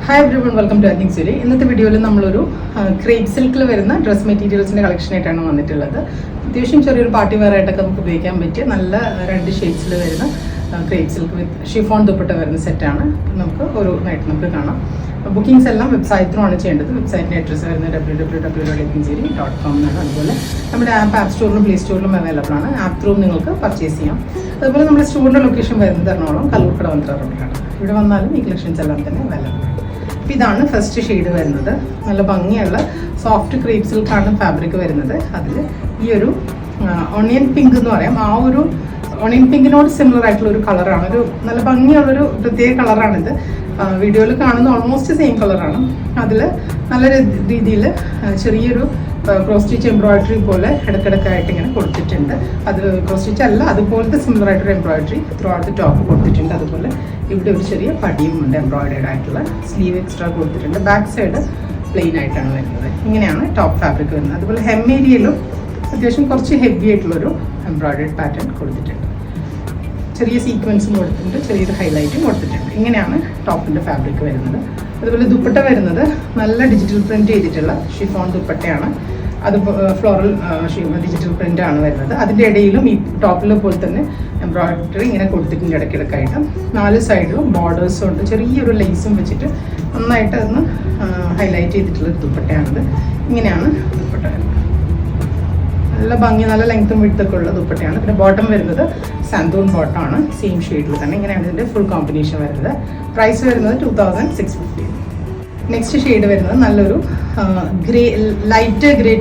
Hi everyone, welcome to അഗ്നിക് സുരി. ഇന്നത്തെ വീഡിയോയിൽ നമ്മളൊരു ക്രേപ്പ് സിൽക്കിൽ വരുന്ന ഡ്രസ് മെറ്റീരിയൽസിൻ്റെ കളക്ഷനായിട്ടാണ് വന്നിട്ടുള്ളത്. അത്യാവശ്യം ചെറിയൊരു പാർട്ടി വെയർ ആയിട്ടൊക്കെ നമുക്ക് ഉപയോഗിക്കാൻ പറ്റിയ നല്ല 2 ഷെയ്ഡ്സിൽ വരുന്ന ക്രേപ്പ് സിൽക്ക് വിത്ത് ഷിഫോൺ ദുപ്പട്ട വരുന്ന സെറ്റാണ്. നമുക്ക് ഓരോന്നായിട്ട് നമുക്ക് കാണാം. ബുക്കിംഗ്സ് എല്ലാം വെബ്സൈറ്റിലാണ് ചെയ്യേണ്ടത്. വെബ്സൈറ്റിൻ്റെ അഡ്രസ്സ് വരുന്നത് www.agnicsuri.com എന്നാണ്. അതുപോലെ നമ്മുടെ ആപ്പ് സ്റ്റോറിലും പ്ലേ സ്റ്റോറിലും അവൈലബിൾ ആണ്. ആപ്പ് ത്രൂ നിങ്ങൾക്ക് പർച്ചേസ് ചെയ്യാം. അതുപോലെ നമ്മുടെ സ്റ്റോറിൻ്റെ ലൊക്കേഷൻ വരുന്നത് എറണാകുളം കല്ലൂർക്കട റോഡിലാണ്. ഇവിടെ വന്നാലും ഈ കളക്ഷൻസ് എല്ലാം തന്നെ അവൈലബിൾ ആണ്. അപ്പോൾ ഇതാണ് ഫസ്റ്റ് ഷെയ്ഡ് വരുന്നത്. നല്ല ഭംഗിയുള്ള സോഫ്റ്റ് ക്രേപ്പ് സിൽക്കാണ് ഫാബ്രിക് വരുന്നത്. അതിൽ ഈ ഒരു ഓണിയൻ പിങ്ക് എന്ന് പറയാം. ആ ഒരു ഓണിയൻ പിങ്കിനോട് സിമിലർ ആയിട്ടുള്ള ഒരു കളറാണ്. ഒരു നല്ല ഭംഗിയുള്ളൊരു പ്രത്യേക കളറാണിത്. വീഡിയോയിൽ കാണുന്ന ഓൾമോസ്റ്റ് സെയിം കളറാണ്. അതിൽ നല്ല രീതിയിൽ ചെറിയൊരു ക്രോസ് സ്റ്റിച്ച് എംബ്രോയിഡറി പോലെ ഇടയ്ക്കിടയ്ക്കായിട്ട് ഇങ്ങനെ കൊടുത്തിട്ടുണ്ട്. അത് ക്രോസ് സ്റ്റിച്ച് അല്ല, അതുപോലത്തെ സിമിലർ ആയിട്ടൊരു embroidery through out the top കൊടുത്തിട്ടുണ്ട്. അതുപോലെ ഇവിടെ ഒരു ചെറിയ പടിയും ഉണ്ട്, എംബ്രോയിഡേഡ് ആയിട്ടുള്ള സ്ലീവ് എക്സ്ട്രാ കൊടുത്തിട്ടുണ്ട്. ബാക്ക് സൈഡ് പ്ലെയിൻ ആയിട്ടാണ് വരുന്നത്. ഇങ്ങനെയാണ് ടോപ്പ് ഫാബ്രിക് വരുന്നത്. അതുപോലെ ഹെം ഏരിയയിലും അത്യാവശ്യം കുറച്ച് ഹെവി ആയിട്ടുള്ളൊരു എംബ്രോയിഡേഡ് പാറ്റേൺ കൊടുത്തിട്ടുണ്ട്. ചെറിയ സീക്വൻസും കൊടുത്തിട്ടുണ്ട്, ചെറിയൊരു ഹൈലൈറ്റും കൊടുത്തിട്ടുണ്ട്. ഇങ്ങനെയാണ് ടോപ്പിൻ്റെ ഫാബ്രിക് വരുന്നത്. അതുപോലെ ദുപ്പട്ട വരുന്നത് നല്ല ഡിജിറ്റൽ പ്രിൻറ്റ് ചെയ്തിട്ടുള്ള ഷിഫോൺ ദുപ്പട്ടയാണ്. അത് ഫ്ലോറൽ ഡിജിറ്റൽ പ്രിൻ്റ് ആണ് വരുന്നത്. അതിൻ്റെ ഇടയിലും ഈ ടോപ്പിലെ പോലെ തന്നെ എംബ്രോയിഡറി ഇങ്ങനെ കൊടുത്തിട്ടുണ്ട് ഇടയ്ക്കിടയ്ക്കായിട്ട്. 4 സൈഡിലും ബോർഡേഴ്സും ഉണ്ട്. ചെറിയൊരു ലേസും വെച്ചിട്ട് നന്നായിട്ട് അതൊന്ന് ഹൈലൈറ്റ് ചെയ്തിട്ടുള്ള ദുപ്പട്ടയാണിത്. ഇങ്ങനെയാണ് ദുപ്പട്ട വരുന്നത്. നല്ല ഭംഗി, നല്ല ലെങ്ത്തും വിഡ്ത്തൊക്കെ ഉള്ള ദുപ്പട്ടയാണ്. പിന്നെ ബോട്ടം വരുന്നത് സാന്തൂൺ ബോട്ടമാണ്, സെയിം ഷെയ്ഡിൽ തന്നെ. ഇങ്ങനെയാണ് ഇതിൻ്റെ ഫുൾ കോമ്പിനേഷൻ വരുന്നത്. പ്രൈസ് വരുന്നത് 2650. നെക്സ്റ്റ് ഷെയ്ഡ് വരുന്നത് നല്ലൊരു ഗ്രേ, ലൈറ്റ് ഗ്രേ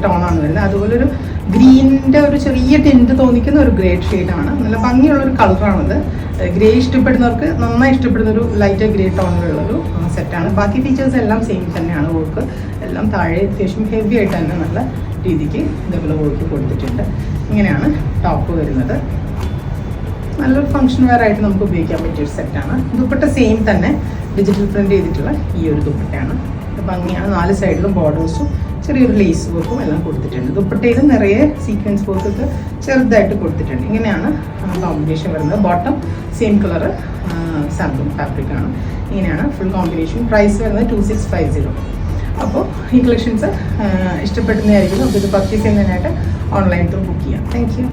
ടോണാണ് വരുന്നത്. അതുപോലെ ഒരു ഗ്രീനിൻ്റെ ഒരു ചെറിയ ടിൻറ്റ് തോന്നിക്കുന്ന ഒരു ഗ്രേ ഷെയ്ഡാണ്. നല്ല ഭംഗിയുള്ളൊരു കളറാണിത്. ഗ്രേ ഇഷ്ടപ്പെടുന്നവർക്ക് നന്നായി ഇഷ്ടപ്പെടുന്ന ഒരു ലൈറ്റ് ഗ്രേ ടോണിലുള്ളൊരു സെറ്റാണ്. ബാക്കി ഫീച്ചേഴ്സ് എല്ലാം സെയിം തന്നെയാണ്. വർക്ക് എല്ലാം താഴെ അത്യാവശ്യം ഹെവി ആയിട്ട് തന്നെ നല്ല രീതിക്ക് ഇതേപോലെ വർക്ക് കൊടുത്തിട്ടുണ്ട്. ഇങ്ങനെയാണ് ടോപ്പ് വരുന്നത്. നല്ലൊരു ഫംഗ്ഷൻ വെയർ ആയിട്ട് നമുക്ക് ഉപയോഗിക്കാൻ പറ്റിയൊരു സെറ്റാണ്. ദുപ്പട്ട സെയിം തന്നെ ഡിജിറ്റൽ പ്രിൻ്റ് ചെയ്തിട്ടുള്ള ഈ ഒരു ദുപ്പട്ടയാണ്. ഭംഗിയാണ്. 4 സൈഡിലും ബോർഡേഴ്സും ചെറിയൊരു ലേസ് വർക്കും എല്ലാം കൊടുത്തിട്ടുണ്ട്. ദുപ്പട്ടയിൽ നിറയെ സീക്വൻസ് വർക്കൊക്കെ ചെറുതായിട്ട് കൊടുത്തിട്ടുണ്ട്. ഇങ്ങനെയാണ് കോമ്പിനേഷൻ വരുന്നത്. ബോട്ടം സെയിം കളറ് സാന്തൂൺ ഫാബ്രിക്കാണ്. ഇങ്ങനെയാണ് ഫുൾ കോമ്പിനേഷൻ. പ്രൈസ് വരുന്നത് 2650. അപ്പോൾ ഈ കളക്ഷൻസ് ഇഷ്ടപ്പെടുന്നതായിരിക്കും. അപ്പോൾ ഇത് പർച്ചേസ് ചെയ്യുന്നതിനായിട്ട് ഓൺലൈൻ ത്രൂ ബുക്ക് ചെയ്യാം. Thank you.